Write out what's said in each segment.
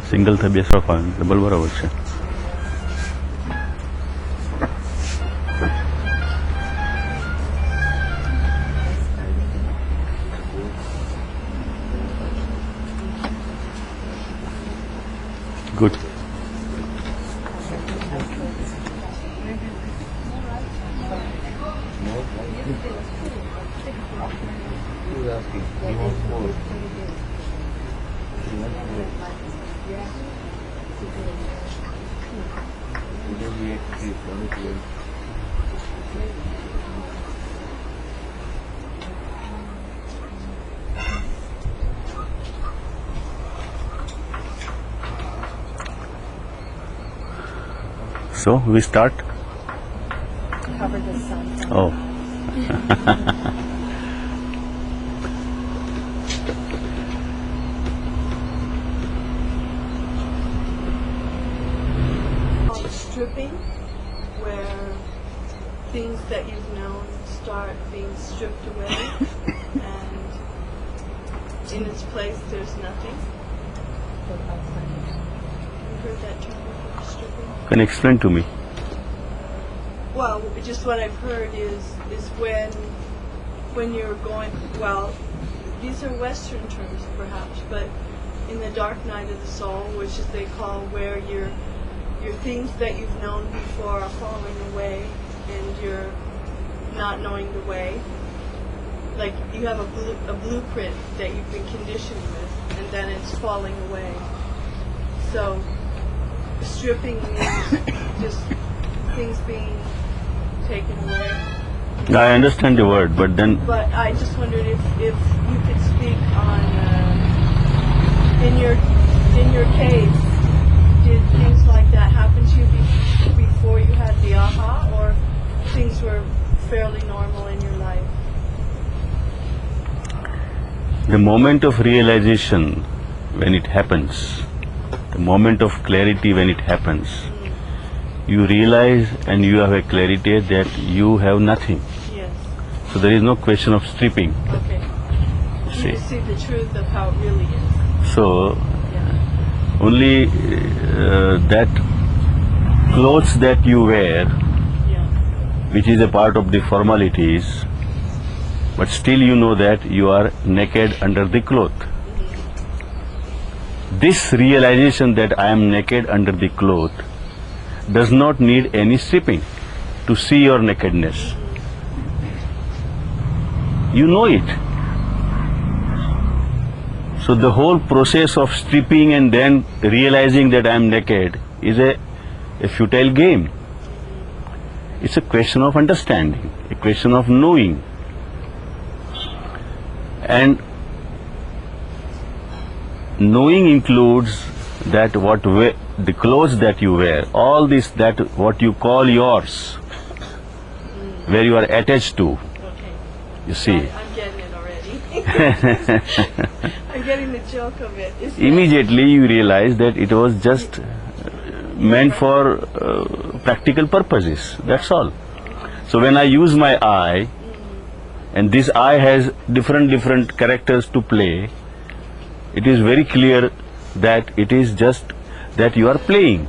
Single થઈ બેસવા ફાવે ડબલ બરાબર છે. Good. So we start. Cover the sun. Oh. Stripping, where things that you've known start being stripped away, and in its place there's nothing. You heard that term before, stripping? Can you explain to me? Well, just what I've heard is when you're going, well, these are Western terms perhaps, but in the dark night of the soul, which is they call where your things that you've known before are falling away and you're not knowing the way. Like you have a blueprint that you've been conditioned with, and then it's falling away. So stripping means just things being taken away. I understand the word, but then But I just wondered if you could speak on in your case, did things like that happen to you before you had the aha, or things were fairly normal in your life? the moment of realization when it happens, the moment of clarity when it happens, you realize and you have a clarity that you have nothing. Yes. So there is no question of stripping. Okay. See. You see the truth of how it really is. So Yeah. only that clothes that you wear, Yeah. which is a part of the formalities, but still you know that you are naked under the cloth. This realization that I am naked under the cloth does not need any stripping to see your nakedness. You know it. So the whole process of stripping and then realizing that I am naked is a futile game. It's a question of understanding, a question of knowing. And knowing includes that the clothes that you wear, all this, that what you call yours, where you are attached to. Okay. You see, I'm getting it already. I'm getting the joke of it. Isn't it? immediately you realize that it was just meant for practical purposes. That's all. So when I use my eye, and this eye has different characters to play, it is very clear that it is just that you are playing.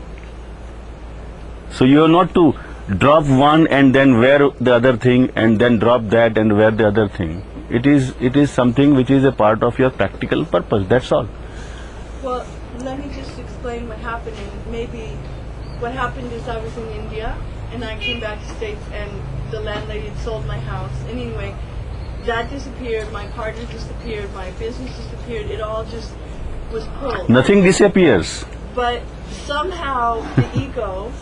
So you are not to drop one and then wear the other thing and then drop that and wear the other thing. It is something which is a part of your practical purpose. That's all. Well, let me just explain what happened. And maybe what happened is I was in India and I came back to States and the landlady had sold my house. And anyway, that disappeared, my partner disappeared, my business disappeared. It all just was pulled. Nothing disappears. But somehow the ego,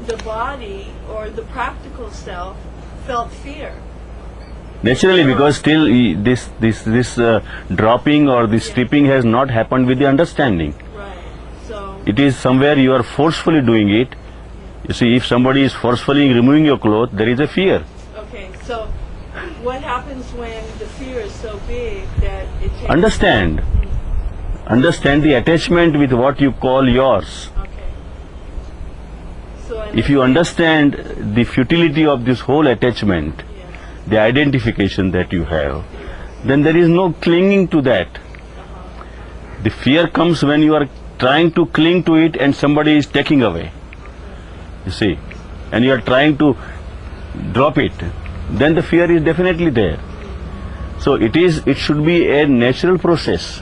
the body, or the practical self felt fear. Naturally, because still this dropping or this stripping has not happened with the understanding. Right. So, It is somewhere you are forcefully doing it. You see, if somebody is forcefully removing your clothes, there is a fear. okay, so what happens when the fear is so big that it takes... Understand. Understand the attachment with what you call yours. Okay. So If you understand the futility of this whole attachment, Yeah. the identification that you have, then there is no clinging to that. The fear comes when you are trying to cling to it and somebody is taking away. You see, and you are trying to drop it, then the fear is definitely there. So it should be a natural process.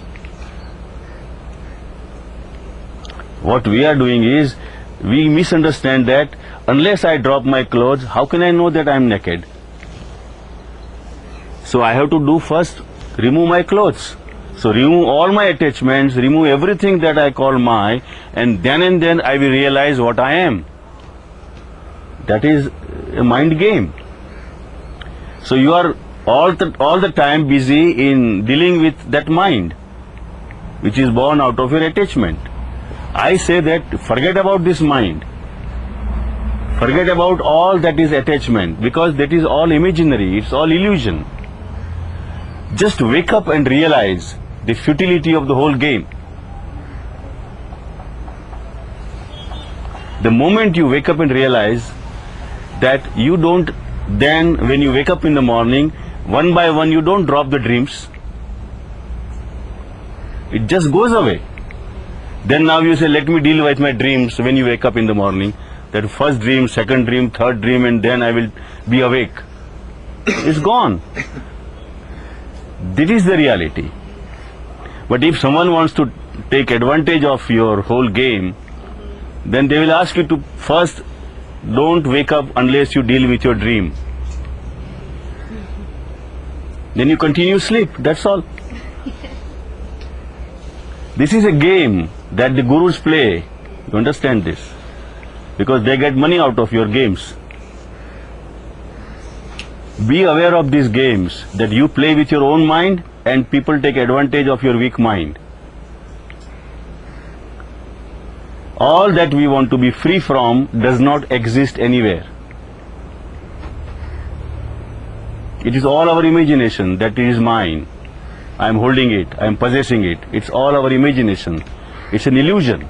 What we are doing is, we misunderstand that unless I drop my clothes, how can I know that I am naked? So I have to do first, remove my clothes. So remove all my attachments, remove everything that I call my, and then I will realize what I am. That is a mind game. So you are all the time busy in dealing with that mind, which is born out of your attachment. I say that forget about this mind. Forget about all that is attachment, because that is all imaginary, it's all illusion. Just wake up and realize the futility of the whole game. The moment you wake up and realize that you don't, then when you wake up in the morning, one by one you don't drop the dreams. It just goes away. Then now you say, let me deal with my dreams when you wake up in the morning. That first dream, second dream, third dream, and then I will be awake. It's gone. This is the reality. But if someone wants to take advantage of your whole game, then they will ask you to first, don't wake up unless you deal with your dream. Then you continue sleep, that's all. This is a game that the gurus play. You understand this? Because they get money out of your games. Be aware of these games, that you play with your own mind and people take advantage of your weak mind. All that we want to be free from does not exist anywhere. It is all our imagination, that it is mine. I am holding it, I am possessing it. It's all our imagination. It's an illusion.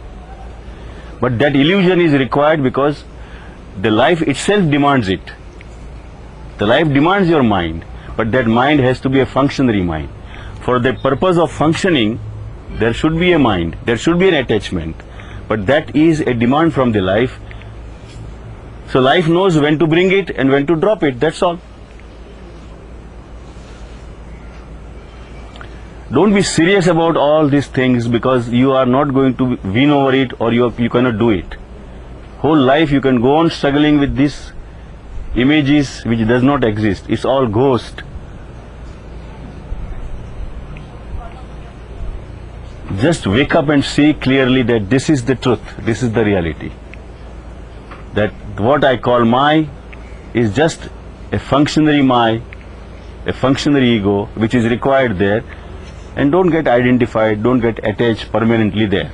But that illusion is required because the life itself demands it. The life demands your mind, but that mind has to be a functionary mind. For the purpose of functioning, there should be a mind, there should be an attachment, but that is a demand from the life. So life knows when to bring it and when to drop it, that's all. Don't be serious about all these things, because you are not going to win over it, or you cannot do it. Whole life you can go on struggling with these images which does not exist. It's all ghost. Just wake up and see clearly that this is the truth, this is the reality. That what I call my is just a functionary my, a functionary ego which is required there, and don't get identified, don't get attached permanently there.